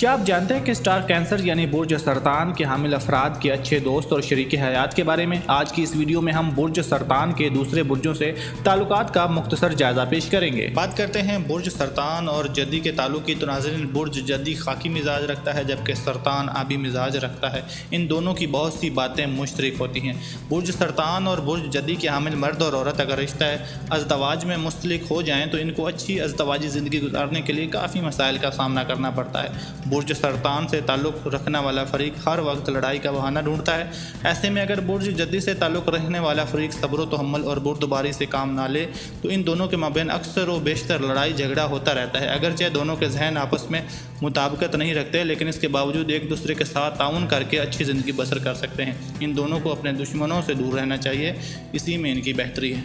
क्या आप जानते हैं कि स्टार कैंसर यानी बुर्ज सरतान के हामिल अफराद के अच्छे दोस्त और शरीक हयात के बारे में? आज की इस वीडियो में हम बुर्ज सरतान के दूसरे बुर्जों से ताल्लुकात का मुख्तसर जायजा पेश करेंगे। बात करते हैं बुर्ज सरतान और जद्दी के ताल्लुक की। तो नाज़रीन, बुर्ज जद्दी खाकी मिजाज रखता है जबकि सरतान आबी मिजाज रखता है। इन दोनों की बहुत सी बातें मुश्तरक होती हैं। बुर्ज सरतान और बुर्ज जद्दी के हामिल मर्द और औरत अगर रिश्ता अज़दवाज में मुस्तलिक हो जाएँ तो इनको अच्छी अज़दवाजी ज़िंदगी गुजारने के लिए काफ़ी मसाइल का सामना करना पड़ता है। बुर्ज सरतान से ताल्लुक़ रखने वाला फ़रीक हर वक्त लड़ाई का बहाना ढूंढता है। ऐसे में अगर बुर्ज जद्दी से ताल्लुक़ रखने वाला फ़रीक सब्र तहम्मुल और बुर्दबारी से काम ना ले तो इन दोनों के माबैन अक्सर व बेशतर लड़ाई झगड़ा होता रहता है। अगरचे दोनों के जहन आपस में मुताबिकत नहीं रखते, लेकिन इसके बावजूद एक दूसरे के साथ ताउन करके अच्छी ज़िंदगी बसर कर सकते हैं। इन दोनों को अपने दुश्मनों से दूर रहना चाहिए, इसी में इनकी बेहतरी है।